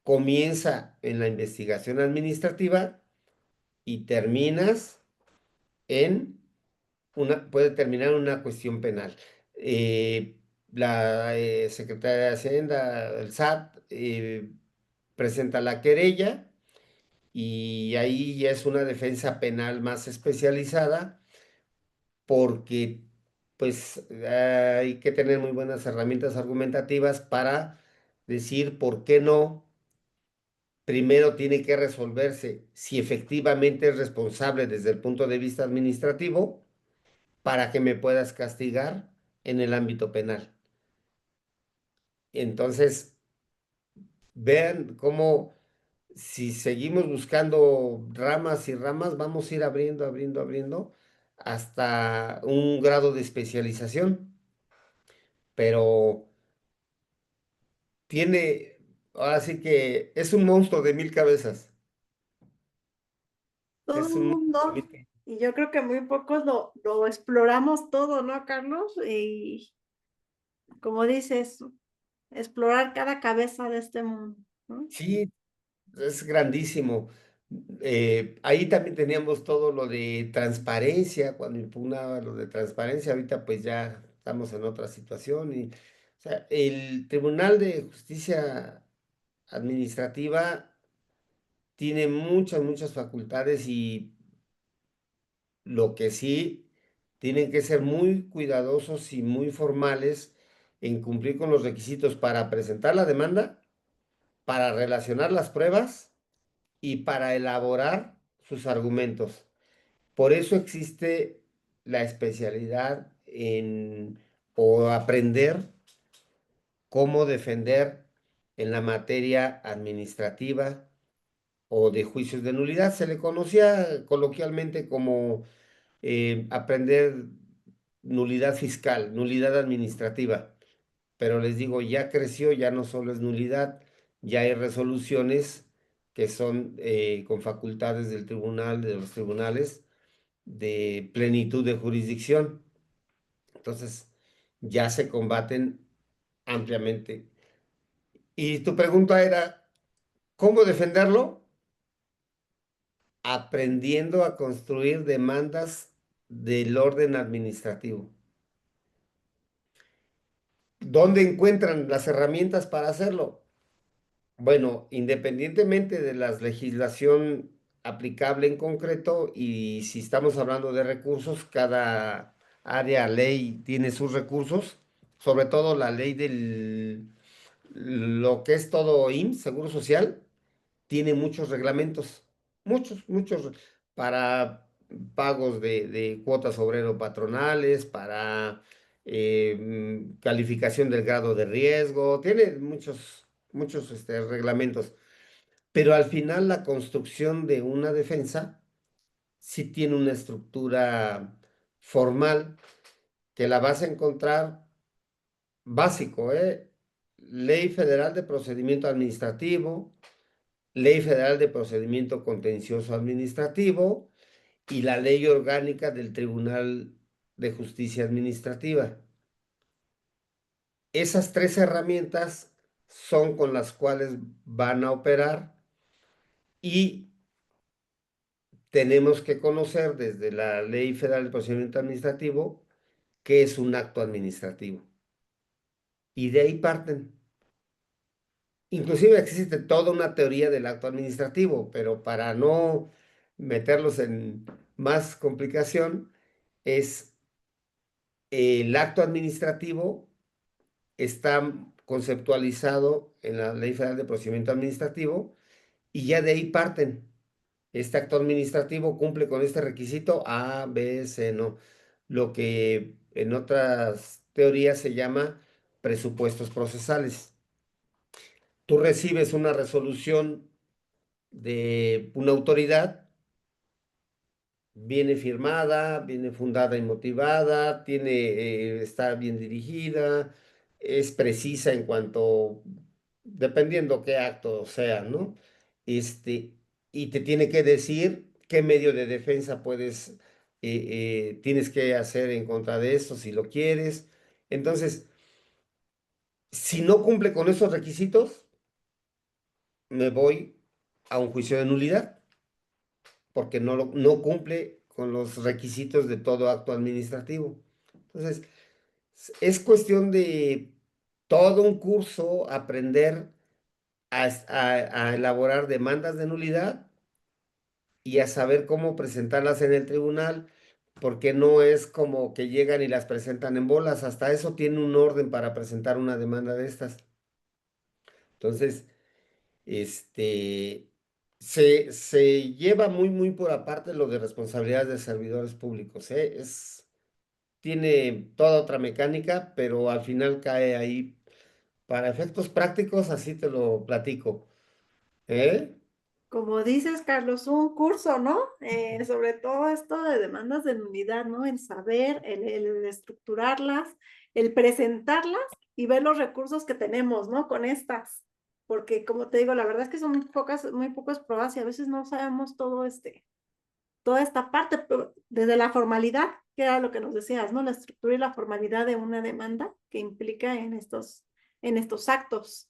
comienza en la investigación administrativa y puede terminar en una cuestión penal. La Secretaría de Hacienda, el SAT, presenta la querella y ahí ya es una defensa penal más especializada porque pues hay que tener muy buenas herramientas argumentativas para decir por qué no. Primero tiene que resolverse si efectivamente es responsable desde el punto de vista administrativo para que me puedas castigar en el ámbito penal. Entonces, vean cómo si seguimos buscando ramas y ramas, vamos a ir abriendo, abriendo, abriendo hasta un grado de especialización. Pero tiene, ahora sí que es un monstruo de 1000 cabezas. Todo Es el un monstruo de mundo, 1000 cabezas. y yo creo que muy pocos lo exploramos todo, ¿no, Carlos? Y como dices, explorar cada cabeza de este mundo, ¿no? Sí, es grandísimo. Ahí también teníamos todo lo de transparencia, cuando impugnaba lo de transparencia, ahorita pues ya estamos en otra situación y, o sea, el Tribunal de Justicia Administrativa tiene muchas, muchas facultades y lo que sí tienen que ser muy cuidadosos y muy formales en cumplir con los requisitos para presentar la demanda, para relacionar las pruebas y para elaborar sus argumentos. Por eso existe la especialidad en o aprender cómo defender en la materia administrativa o de juicios de nulidad. Se le conocía coloquialmente como aprender nulidad fiscal, nulidad administrativa. Pero les digo, ya creció, ya no solo es nulidad, ya hay resoluciones que son con facultades del tribunal, de los tribunales, de plenitud de jurisdicción. Entonces, ya se combaten ampliamente. Y tu pregunta era, ¿cómo defenderlo? Aprendiendo a construir demandas del orden administrativo. ¿Dónde encuentran las herramientas para hacerlo? Bueno, independientemente de la legislación aplicable en concreto y si estamos hablando de recursos, cada área, ley tiene sus recursos, sobre todo la ley del lo que es todo IMSS, Seguro Social, tiene muchos reglamentos, muchos, para pagos de cuotas obrero-patronales, para calificación del grado de riesgo, tiene muchos reglamentos. Pero al final la construcción de una defensa sí tiene una estructura formal que la vas a encontrar básico, ¿eh? Ley Federal de Procedimiento Administrativo, Ley Federal de Procedimiento Contencioso Administrativo y la Ley Orgánica del Tribunal de Justicia Administrativa. Esas tres herramientas son con las cuales van a operar y tenemos que conocer desde la Ley Federal de Procedimiento Administrativo qué es un acto administrativo. Y de ahí parten. Inclusive existe toda una teoría del acto administrativo, pero para no meterlos en más complicación, es el acto administrativo está conceptualizado en la Ley Federal de Procedimiento Administrativo y ya de ahí parten. Este acto administrativo cumple con este requisito A, B, C, no. Lo que en otras teorías se llama presupuestos procesales. Tú recibes una resolución de una autoridad, viene firmada, viene fundada y motivada, está bien dirigida, es precisa en cuanto, dependiendo qué acto sea, ¿no? Este, y te tiene que decir qué medio de defensa tienes que hacer en contra de esto si lo quieres. Entonces, si no cumple con esos requisitos, me voy a un juicio de nulidad porque no cumple con los requisitos de todo acto administrativo. Entonces, es cuestión de todo un curso aprender a elaborar demandas de nulidad y a saber cómo presentarlas en el tribunal, porque no es como que llegan y las presentan en bolas, hasta eso tiene un orden para presentar una demanda de estas. Entonces, Este, se lleva muy por aparte lo de responsabilidades de servidores públicos, ¿eh? Tiene toda otra mecánica, pero al final cae ahí. Para efectos prácticos, así te lo platico, ¿eh? Como dices, Carlos, un curso, ¿no? Sobre todo esto de demandas de nulidad, ¿no? El saber, el estructurarlas, el presentarlas y ver los recursos que tenemos, ¿no? Con estas. Porque, como te digo, la verdad es que son muy pocas pruebas y a veces no sabemos toda esta parte, pero desde la formalidad, que era lo que nos decías, ¿no? La estructura y la formalidad de una demanda que implica en estos actos.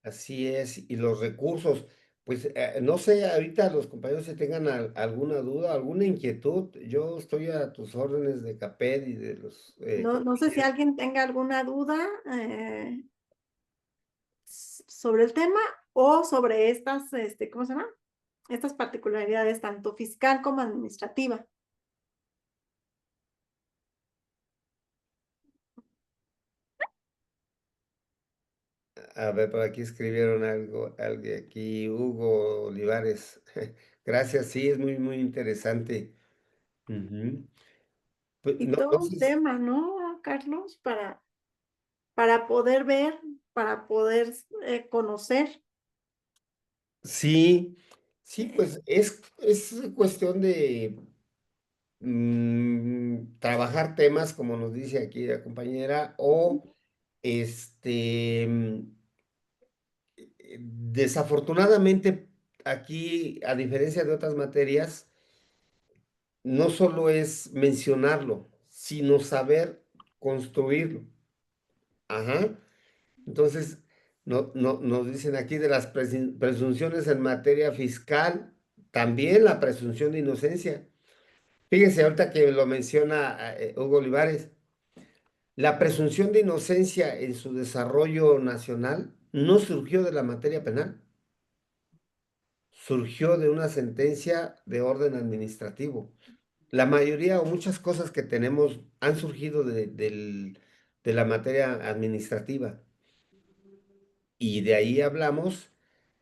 Así es, y los recursos, pues no sé, ahorita los compañeros si tengan alguna duda, alguna inquietud, yo estoy a tus órdenes de CAPED y de los No sé si compañeros. alguien tenga alguna duda sobre el tema o sobre estas, ¿cómo se llama? Estas particularidades, tanto fiscal como administrativa. A ver, por aquí escribieron algo de aquí, Hugo Olivares. Gracias, sí, es muy interesante. Ujú. Pues, Y no, todo no un sé tema, ¿no, Carlos? Para poder ver, para poder conocer. sí, sí, eh, pues es cuestión de trabajar temas, como nos dice aquí la compañera, o desafortunadamente aquí, a diferencia de otras materias, no solo es mencionarlo, sino saber construirlo. Ajá. Entonces, nos dicen aquí de las presunciones en materia fiscal, también la presunción de inocencia. Fíjense ahorita que lo menciona Hugo Olivares, La presunción de inocencia en su desarrollo nacional no surgió de la materia penal, surgió de una sentencia de orden administrativo. La mayoría o muchas cosas que tenemos han surgido de la materia administrativa y de ahí hablamos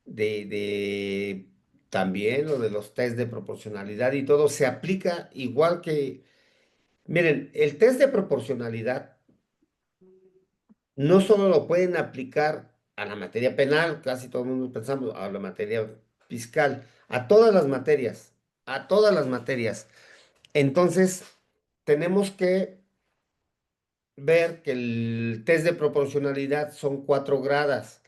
de también lo de los test de proporcionalidad y todo se aplica igual que, miren, el test de proporcionalidad no solo lo pueden aplicar a la materia penal, casi todo el mundo pensamos, a la materia fiscal, a todas las materias, a todas las materias. Entonces, tenemos que ver que el test de proporcionalidad son 4 gradas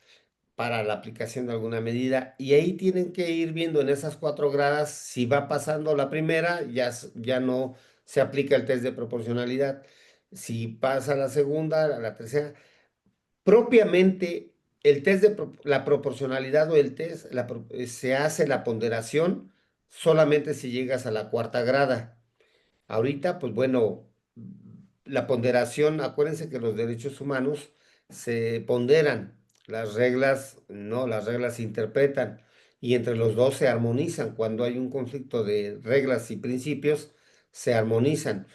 para la aplicación de alguna medida y ahí tienen que ir viendo en esas 4 gradas si va pasando la primera, ya, ya no se aplica el test de proporcionalidad. Si pasa la segunda, la tercera, propiamente el test de la proporcionalidad o el test se hace la ponderación solamente si llegas a la 4 grada. Ahorita, pues bueno, la ponderación, acuérdense que los derechos humanos se ponderan, las reglas no, las reglas se interpretan y entre los dos se armonizan. Cuando hay un conflicto de reglas y principios, se armonizan.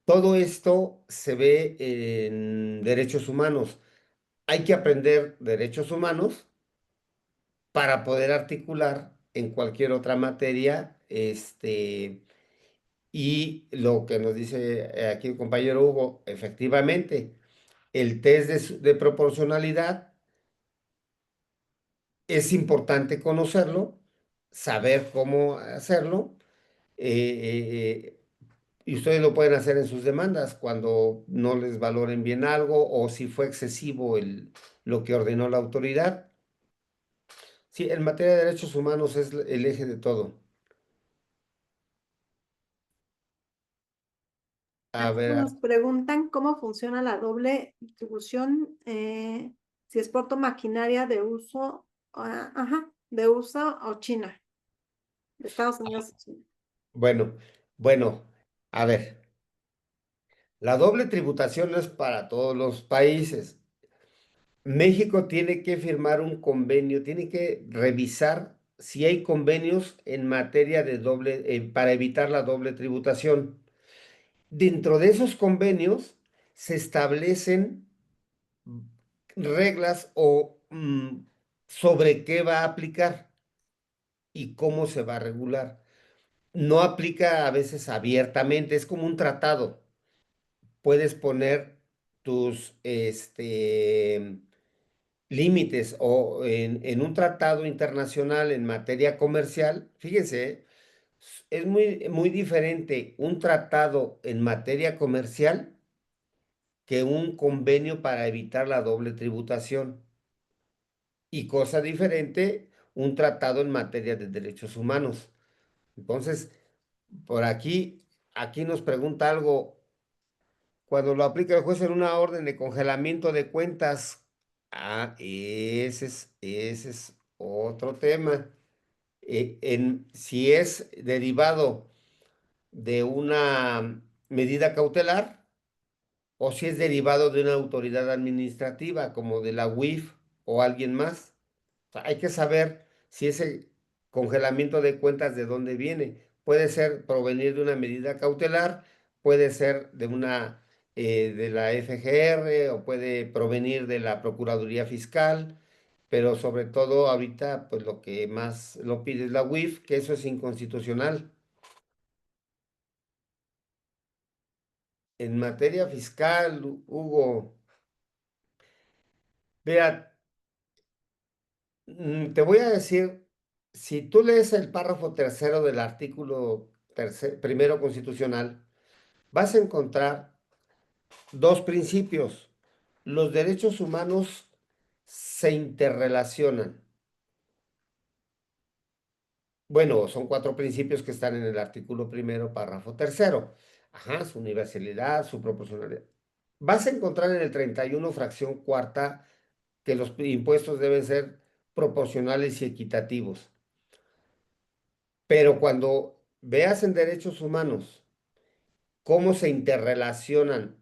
Todo esto se ve en derechos humanos. Hay que aprender derechos humanos para poder articular en cualquier otra materia, y lo que nos dice aquí el compañero Hugo, efectivamente, el test de proporcionalidad es importante conocerlo, saber cómo hacerlo, y ustedes lo pueden hacer en sus demandas cuando no les valoren bien algo o si fue excesivo lo que ordenó la autoridad. Sí, en materia de derechos humanos es el eje de todo. A Aquí ver, nos preguntan cómo funciona la doble distribución, si exporto maquinaria de uso, ajá, de uso o China, de Estados Unidos a China. bueno, bueno, a ver, la doble tributación no es para todos los países. México tiene que firmar un convenio, tiene que revisar si hay convenios en materia de para evitar la doble tributación. Dentro de esos convenios se establecen reglas o sobre qué va a aplicar y cómo se va a regular. No aplica a veces abiertamente, es como un tratado. Puedes poner tus límites o en un tratado internacional en materia comercial. Fíjense, es muy, muy diferente un tratado en materia comercial que un convenio para evitar la doble tributación. Y cosa diferente, un tratado en materia de derechos humanos. Entonces, por aquí nos pregunta algo. Cuando lo aplica el juez en una orden de congelamiento de cuentas, ese es otro tema. Si es derivado de una medida cautelar o si es derivado de una autoridad administrativa como de la UIF o alguien más. O sea, hay que saber si ese congelamiento de cuentas de dónde viene. Puede ser provenir de una medida cautelar, puede ser de la FGR o puede provenir de la Procuraduría Fiscal, pero sobre todo ahorita pues lo que más lo pide es la UIF, que eso es inconstitucional. En materia fiscal, Hugo, vea, te voy a decir, si tú lees el párrafo tercero del artículo primero constitucional, vas a encontrar dos principios. Los derechos humanos se interrelacionan. Bueno, son 4 principios que están en el artículo primero, párrafo tercero. Ajá, su universalidad, su proporcionalidad. Vas a encontrar en el 31, fracción cuarta, que los impuestos deben ser proporcionales y equitativos. Pero cuando veas en derechos humanos cómo se interrelacionan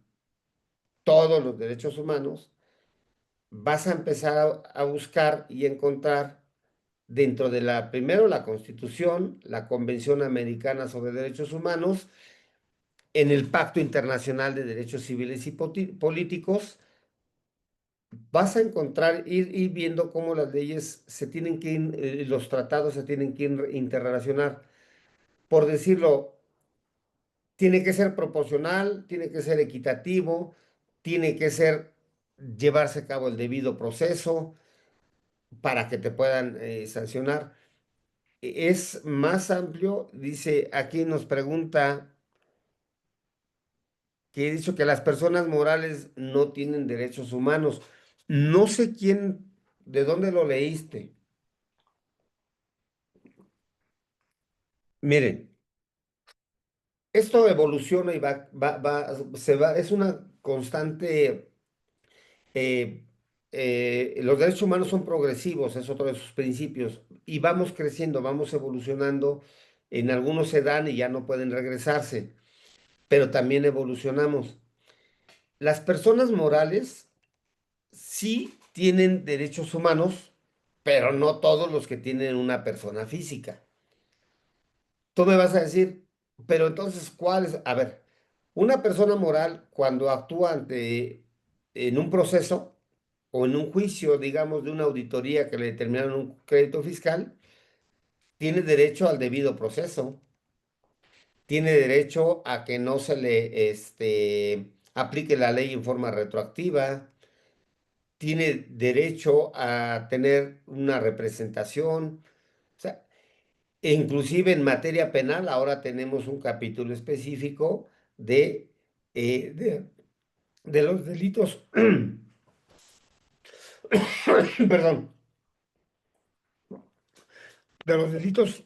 todos los derechos humanos, vas a empezar a buscar y encontrar dentro de primero la Constitución, la Convención Americana sobre Derechos Humanos, en el Pacto Internacional de Derechos Civiles y Políticos, vas a encontrar, ir viendo cómo las leyes se tienen que ir, los tratados se tienen que interrelacionar. Por decirlo, tiene que ser proporcional, tiene que ser equitativo, tiene que llevarse a cabo el debido proceso para que te puedan sancionar. Es más amplio, dice, aquí nos pregunta que he dicho que las personas morales no tienen derechos humanos. No sé quién, de dónde lo leíste. Miren, esto evoluciona y es una constante. eh, los derechos humanos son progresivos, es otro de sus principios, y vamos creciendo, vamos evolucionando. En algunos se dan y ya no pueden regresarse, pero también evolucionamos. Las personas morales sí tienen derechos humanos, pero no todos los que tienen una persona física. Tú me vas a decir, pero entonces, ¿cuál es? A ver, una persona moral cuando actúa en un proceso o en un juicio, digamos, de una auditoría que le determinaron un crédito fiscal, tiene derecho al debido proceso, tiene derecho a que no se le aplique la ley en forma retroactiva, tiene derecho a tener una representación. O sea, e inclusive en materia penal, ahora tenemos un capítulo específico de, eh, de, de los delitos, perdón, de los delitos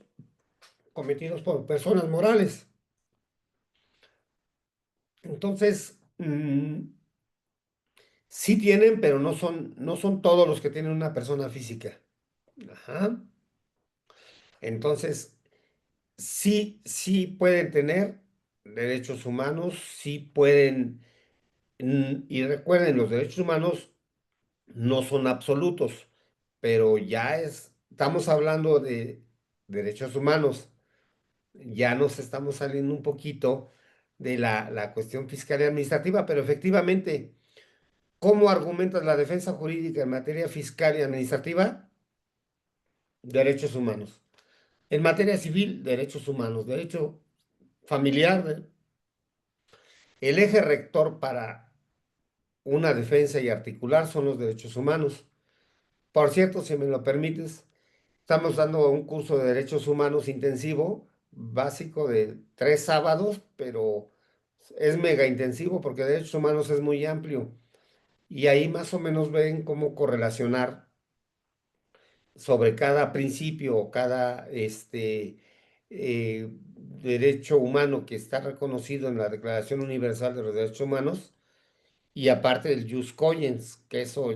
cometidos por personas morales. Entonces, sí tienen, pero no son todos los que tienen una persona física. Ajá. Entonces, sí pueden tener derechos humanos, sí pueden, y recuerden, los derechos humanos no son absolutos, pero estamos hablando de derechos humanos, ya nos estamos saliendo un poquito de la cuestión fiscal y administrativa, pero efectivamente, ¿cómo argumentas la defensa jurídica en materia fiscal y administrativa? Derechos humanos. En materia civil, derechos humanos. Derecho familiar, el eje rector para una defensa y articular son los derechos humanos. Por cierto, si me lo permites, estamos dando un curso de derechos humanos intensivo, básico de 3 sábados, pero es mega intensivo porque derechos humanos es muy amplio. Y ahí más o menos ven cómo correlacionar sobre cada principio o cada derecho humano que está reconocido en la Declaración Universal de los Derechos Humanos y aparte del jus cogens, que eso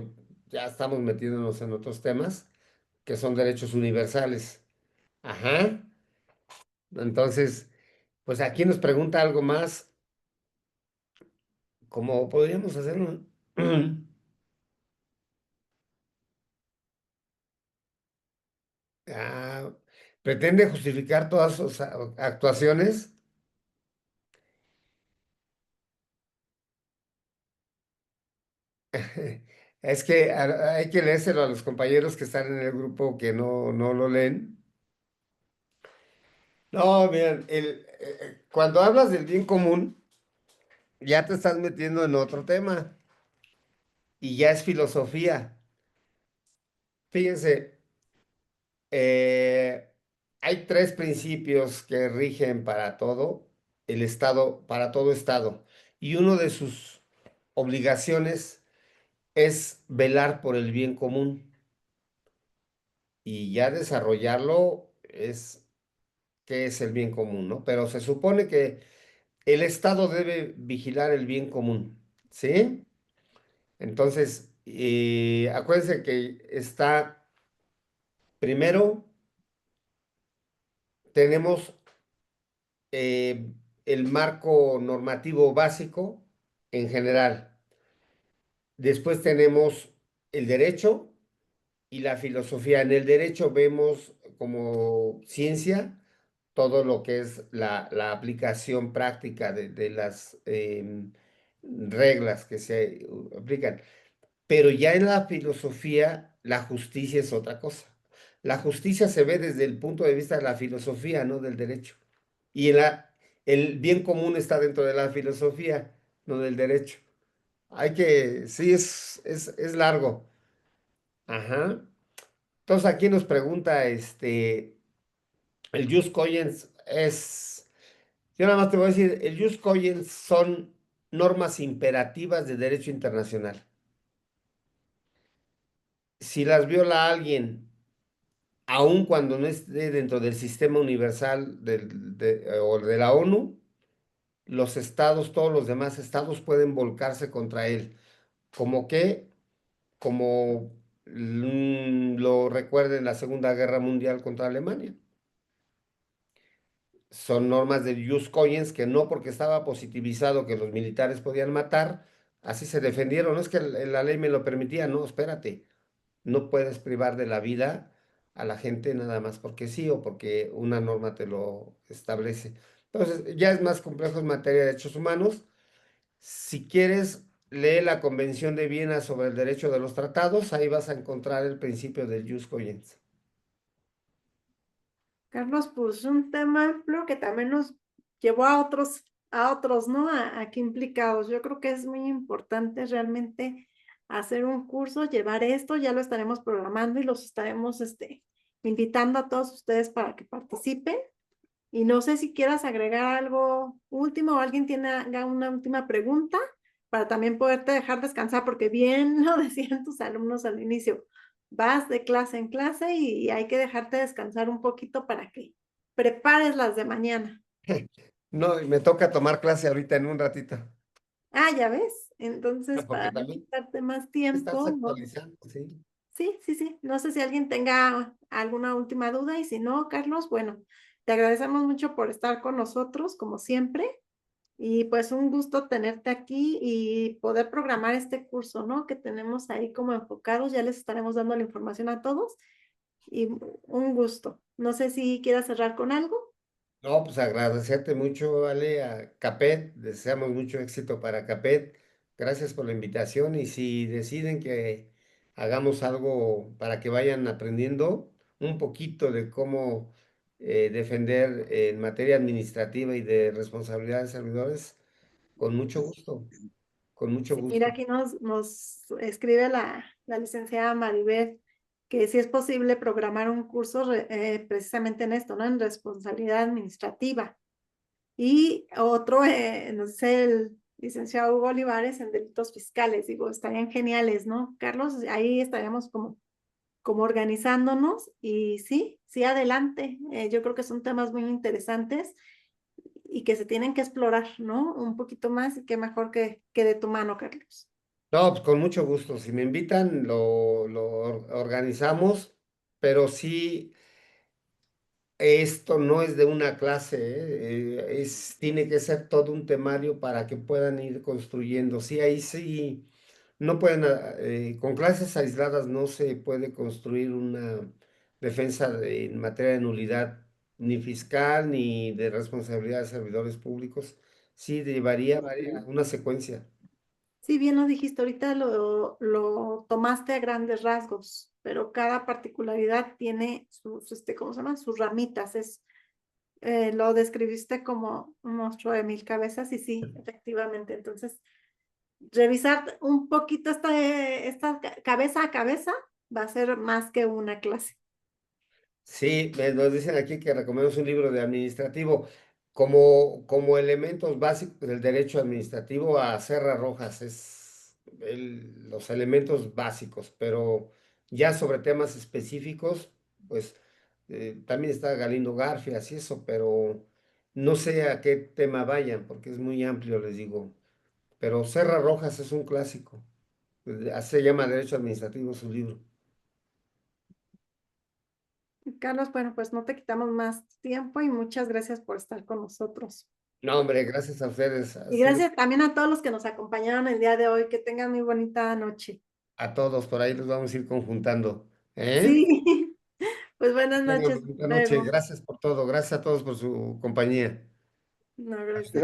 ya estamos metiéndonos en otros temas, que son derechos universales. Ajá. Entonces, pues aquí nos pregunta algo más, ¿cómo podríamos hacer Ah, pretende justificar todas sus actuaciones. Es que hay que leérselo a los compañeros que están en el grupo que no lo leen. No, miren, cuando hablas del bien común, ya te estás metiendo en otro tema y ya es filosofía. Fíjense, eh, hay 3 principios que rigen para todo el Estado, para todo Estado, y uno de sus obligaciones es velar por el bien común y ya desarrollarlo es qué es el bien común, ¿no? Pero se supone que el Estado debe vigilar el bien común, ¿sí? Entonces, acuérdense que está, primero, tenemos el marco normativo básico en general. Después tenemos el derecho y la filosofía. En el derecho vemos como ciencia todo lo que es la aplicación práctica de las reglas que se aplican. Pero ya en la filosofía, la justicia es otra cosa. La justicia se ve desde el punto de vista de la filosofía, no del derecho. Y el bien común está dentro de la filosofía, no del derecho. Sí, es largo. Ajá. Entonces aquí nos pregunta, el jus cogens yo nada más te voy a decir, el jus cogens son normas imperativas de derecho internacional. Si las viola alguien, aun cuando no esté dentro del sistema universal o de la ONU, los estados, todos los demás estados pueden volcarse contra él. ¿Como qué? Como lo recuerda en la Segunda Guerra Mundial contra Alemania. Son normas de jus cogens que no porque estaba positivizado que los militares podían matar, así se defendieron. No es que la ley me lo permitía, no, espérate, no puedes privar de la vida a la gente nada más porque sí o porque una norma te lo establece. Entonces, ya es más complejo en materia de derechos humanos. Si quieres, lee la Convención de Viena sobre el derecho de los tratados, ahí vas a encontrar el principio del jus cogens. Carlos, pues un tema amplio que también nos llevó a otros, ¿no? Aquí implicados. Yo creo que es muy importante realmente hacer un curso, llevar esto, ya lo estaremos programando y los estaremos, invitando a todos ustedes para que participen. Y no sé si quieras agregar algo último o alguien tiene haga una última pregunta para también poderte dejar descansar, porque bien lo decían tus alumnos al inicio, vas de clase en clase y hay que dejarte descansar un poquito para que prepares las de mañana. No, y me toca tomar clase ahorita en un ratito, Ah, ya ves. Entonces, porque para no también quitarte más estás tiempo, ¿no? actualizando, sí. Sí, sí, sí. No sé si alguien tenga alguna última duda y si no, Carlos, bueno, te agradecemos mucho por estar con nosotros, como siempre. Y pues un gusto tenerte aquí y poder programar este curso, ¿no? Que tenemos ahí como enfocados. Ya les estaremos dando la información a todos y un gusto. No sé si quieras cerrar con algo. No, pues agradecerte mucho, Ale, a Capet. Deseamos mucho éxito para Capet. Gracias por la invitación y si deciden que hagamos algo para que vayan aprendiendo un poquito de cómo defender en materia administrativa y de responsabilidad de servidores, con mucho gusto, con mucho Sí, mira, gusto. aquí nos escribe la licenciada Maribel que si es posible programar un curso precisamente en esto, ¿no? En responsabilidad administrativa. Y otro, no sé, el licenciado Hugo Olivares en delitos fiscales. Digo, estarían geniales, ¿no? Carlos, ahí estaríamos como organizándonos y sí, sí, adelante. Yo creo que son temas muy interesantes y que se tienen que explorar, ¿no? Un poquito más y qué mejor que de tu mano, Carlos. No, pues con mucho gusto. Si me invitan, lo organizamos, pero sí. Esto no es de una clase, tiene que ser todo un temario para que puedan ir construyendo. Sí, ahí sí, no pueden, con clases aisladas no se puede construir una defensa en materia de nulidad ni fiscal ni de responsabilidad de servidores públicos. Sí, llevaría una secuencia. Sí, bien lo dijiste, ahorita lo tomaste a grandes rasgos, pero cada particularidad tiene ¿cómo se llama? Sus ramitas. Lo describiste como un monstruo de mil cabezas y sí, efectivamente. Entonces, revisar un poquito esta cabeza a cabeza va a ser más que una clase. Sí, nos dicen aquí que recomendamos un libro de administrativo como elementos básicos del derecho administrativo a Serra Rojas, es los elementos básicos, pero ya sobre temas específicos, pues también está Galindo Garfias y eso, pero no sé a qué tema vayan, porque es muy amplio, les digo, pero Serra Rojas es un clásico, se llama Derecho Administrativo su libro. Carlos, bueno, pues no te quitamos más tiempo y muchas gracias por estar con nosotros. No, hombre, gracias a ustedes. Ha Y sido gracias también a todos los que nos acompañaron el día de hoy. Que tengan muy bonita noche. a todos, por ahí los vamos a ir conjuntando. ¿Eh? Sí, pues buenas Tengan noches. bonita noche. Luego. Gracias por todo. Gracias a todos por su compañía. No, Hasta gracias.